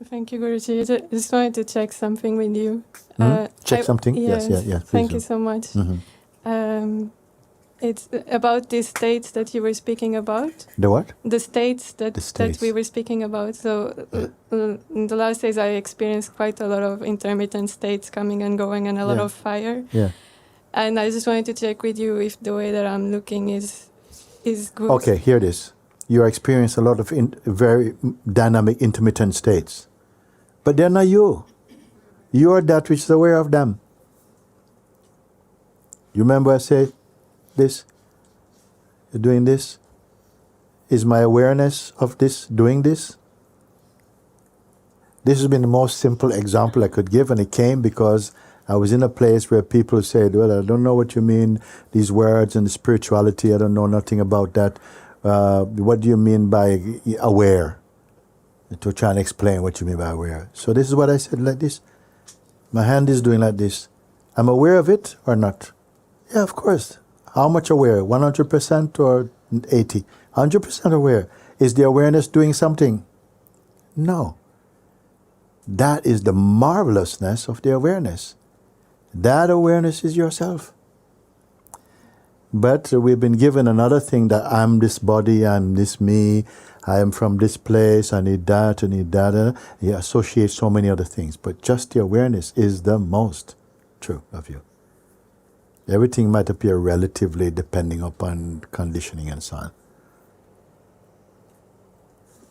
Thank you, Guruji. I just wanted to check something with you. Check something? Yes. Thank you so much. Mm-hmm. It's about the states that you were speaking about. The what? The states that we were speaking about. So in the last days, I experienced quite a lot of intermittent states coming and going and a lot of fire. Yeah. And I just wanted to check with you if the way that I'm looking is good. Okay, here it is. You are experiencing a lot of very dynamic intermittent states. But they're not you. You are that which is aware of them. You remember I said this? You're doing this? Is my awareness of this doing this? This has been the most simple example I could give, and it came because I was in a place where people said, well, I don't know what you mean, these words and the spirituality, I don't know nothing about that. What do you mean by aware? To try and explain what you mean by aware. So this is what I said, like this. My hand is doing like this. I'm aware of it or not? Yeah, of course. How much aware? 100% or 80? 100% aware. Is the awareness doing something? No. That is the marvelousness of the awareness. That awareness is yourself. But we've been given another thing that I'm this body, I'm this me, I am from this place, I need that, I need that. You associate so many other things. But just the awareness is the most true of you. Everything might appear relatively depending upon conditioning and so on.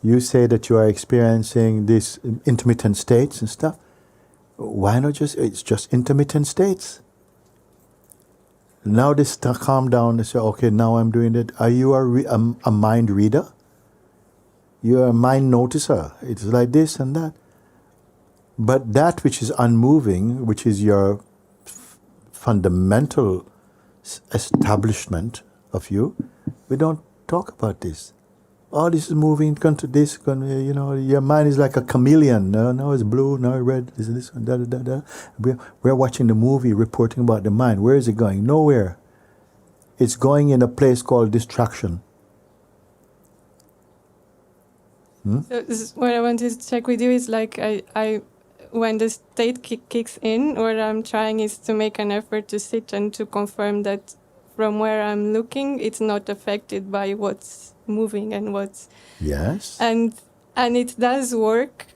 You say that you are experiencing these intermittent states and stuff. Why not it's just intermittent states? Now this calm down and say, okay, now I'm doing it. Are you a mind reader? You're a mind noticer. It's like this and that. But that which is unmoving, which is your fundamental establishment of you, we don't talk about this. Oh, this is moving, come to this, your mind is like a chameleon. No, it's blue, no, red, this, da. We're watching the movie, reporting about the mind. Where is it going? Nowhere. It's going in a place called distraction. So what I wanted to check with you is like I when the state kicks in, what I'm trying is to make an effort to sit and to confirm that from where I'm looking, it's not affected by what's moving and what's... Yes. And it does work,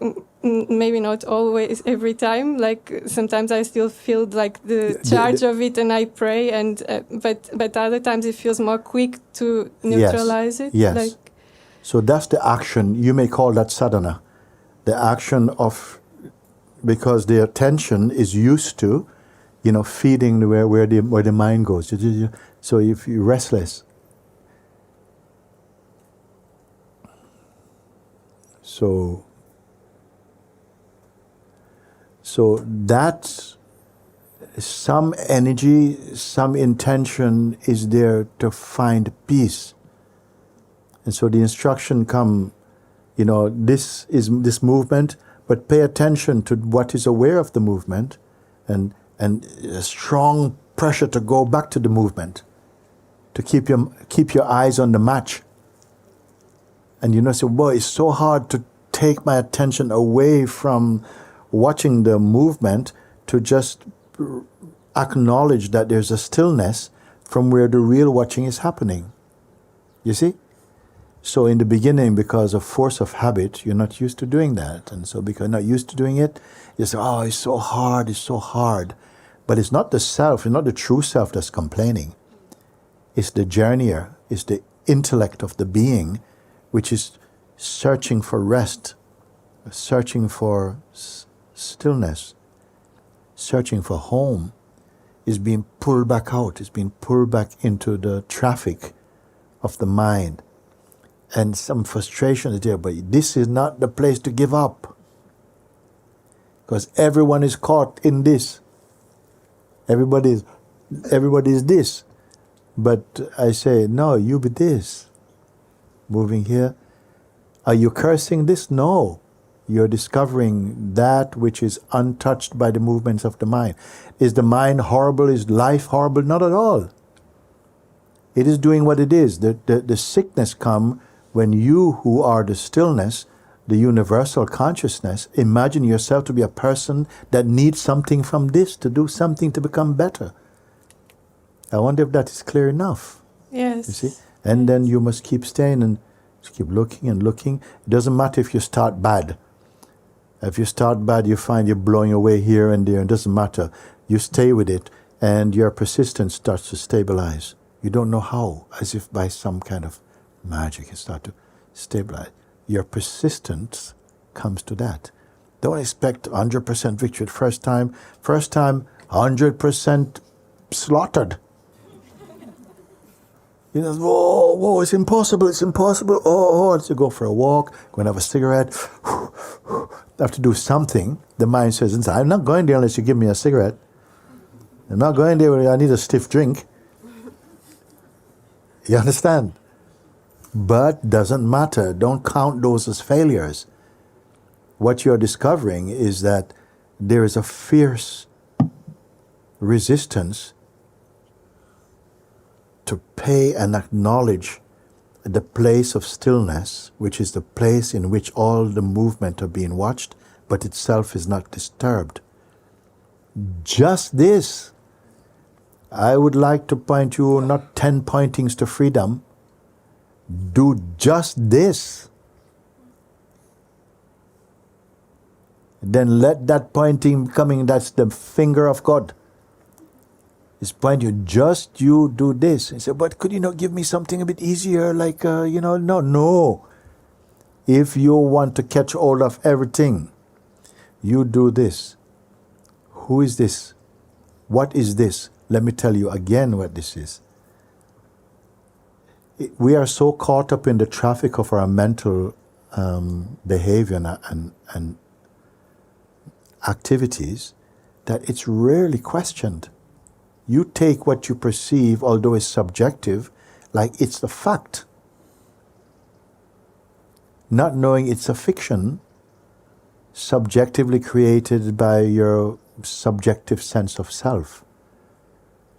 maybe not always, every time. Like sometimes I still feel like the charge of it and I pray, and but other times it feels more quick to neutralize it. Yes. Like, so that's the action. You may call that sadhana. The action of, because the attention is used to, feeding where the mind goes. So if you're restless, so that some energy, some intention is there to find peace. And so the instruction come, this is this movement, but pay attention to what is aware of the movement, and a strong pressure to go back to the movement, to keep your eyes on the match. And say, boy, it's so hard to take my attention away from watching the movement to just acknowledge that there's a stillness from where the real watching is happening. You see? So in the beginning, because of force of habit, you're not used to doing that. And so because you're not used to doing it, you say, oh, it's so hard, it's so hard. But it's not the self, it's not the true self that's complaining. It's the journeyer, it's the intellect of the being, which is searching for rest, searching for stillness, searching for home, is being pulled back out, is being pulled back into the traffic of the mind. And some frustration is there, but this is not the place to give up. Because everyone is caught in this. Everybody is this. But I say, no, you be this. Moving here. Are you cursing this? No. You're discovering that which is untouched by the movements of the mind. Is the mind horrible? Is life horrible? Not at all. It is doing what it is. The sickness comes when you, who are the stillness, the universal consciousness, imagine yourself to be a person that needs something from this to do something to become better. I wonder if that is clear enough. Yes. You see? And then you must keep staying and keep looking and looking. It doesn't matter if you start bad. If you start bad, you find you're blowing away here and there. It doesn't matter. You stay with it, and your persistence starts to stabilize. You don't know how, as if by some kind of magic, it starts to stabilize. Your persistence comes to that. Don't expect 100% victory the first time. First time, 100% slaughtered. You know, whoa, it's impossible. Let's go for a walk, go and have a cigarette. Have to do something. The mind says, I'm not going there unless you give me a cigarette. I'm not going there where I need a stiff drink. You understand? But doesn't matter. Don't count those as failures. What you're discovering is that there is a fierce resistance to pay and acknowledge the place of stillness, which is the place in which all the movement are being watched, but itself is not disturbed. Just this. I would like to point you not 10 pointings to freedom. Do just this. Then let that pointing coming, that's the finger of God. It's pointing you, just you do this. He said, but could you not give me something a bit easier, like, No. If you want to catch hold of everything, you do this. Who is this? What is this? Let me tell you again what this is. We are so caught up in the traffic of our mental behavior and activities that it's rarely questioned. You take what you perceive, although it's subjective, like it's the fact. Not knowing it's a fiction, subjectively created by your subjective sense of self.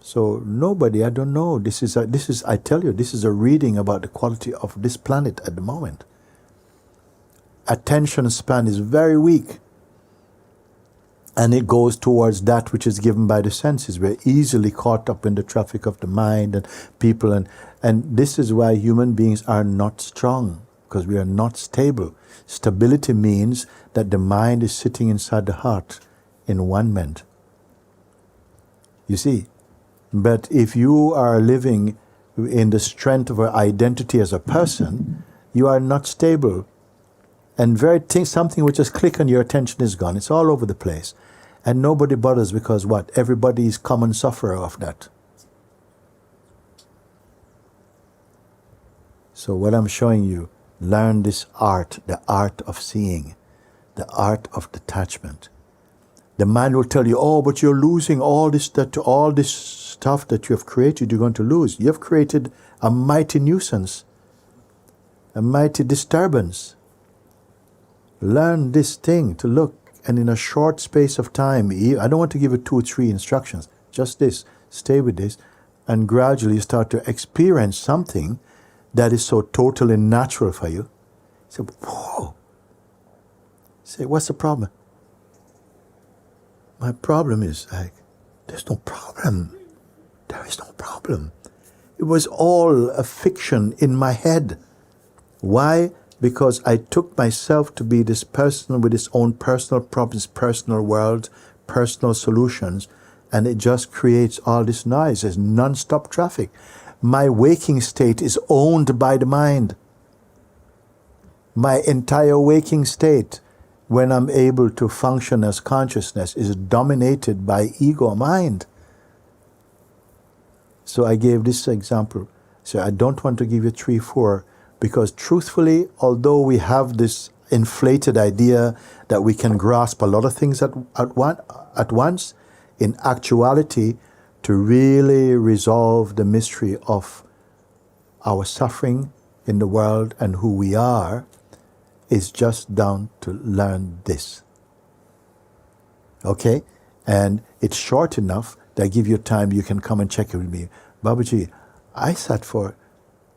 So nobody, I don't know, I tell you, this is a reading about the quality of this planet at the moment. Attention span is very weak. And it goes towards that which is given by the senses. We're easily caught up in the traffic of the mind and people. And this is why human beings are not strong, because we are not stable. Stability means that the mind is sitting inside the heart in one-ment. You see? But if you are living in the strength of your identity as a person, you are not stable. And something which just click on your attention is gone. It's all over the place. And nobody bothers because what? Everybody is common sufferer of that. So what I'm showing you, learn this art, the art of seeing, the art of detachment. The mind will tell you, oh, but you're losing all this stuff that you have created, you're going to lose. You have created a mighty nuisance, a mighty disturbance. Learn this thing to look, and in a short space of time, I don't want to give you 2 or 3 instructions, just this, stay with this, and gradually you start to experience something that is so totally natural for you. Say, whoa. Say, what's the problem? My problem is there's no problem. There is no problem. It was all a fiction in my head. Why? Because I took myself to be this person with his own personal problems, personal world, personal solutions, and it just creates all this noise. There's non-stop traffic. My waking state is owned by the mind. My entire waking state, when I'm able to function as consciousness, is dominated by ego mind. So I gave this example. So I don't want to give you 3, 4, because truthfully, although we have this inflated idea that we can grasp a lot of things at once, in actuality, to really resolve the mystery of our suffering in the world and who we are, is just down to learn this. Okay? And it's short enough that I give you time, you can come and check it with me. Babaji, I sat for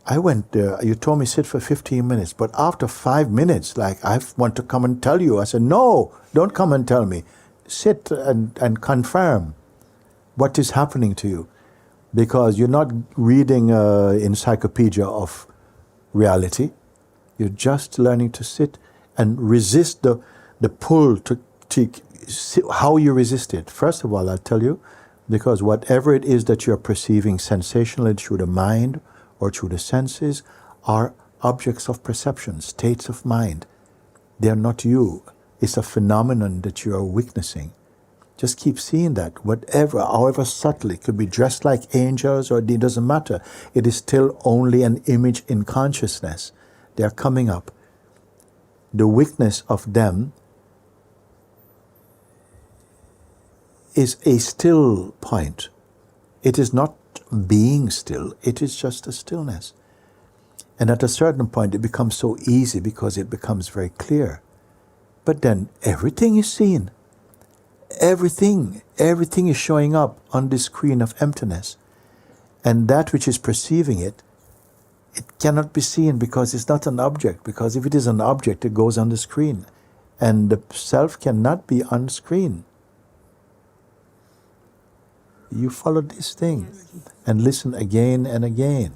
I went there, you told me sit for 15 minutes, but after 5 minutes, like, I want to come and tell you. I said, no, don't come and tell me. Sit and confirm what is happening to you. Because you're not reading an encyclopedia of reality. You're just learning to sit and resist the pull to see how you resist it. First of all, I'll tell you, because whatever it is that you're perceiving sensationally through the mind or through the senses are objects of perception, states of mind. They're not you. It's a phenomenon that you are witnessing. Just keep seeing that. Whatever, however subtly, it could be dressed like angels or it doesn't matter. It is still only an image in consciousness. They are coming up. The weakness of them is a still point. It is not being still. It is just a stillness. And at a certain point, it becomes so easy because it becomes very clear. But then everything is seen. Everything is showing up on this screen of emptiness. And that which is perceiving it, it cannot be seen because it's not an object. Because if it is an object, it goes on the screen. And the self cannot be on screen. You follow this thing and listen again and again.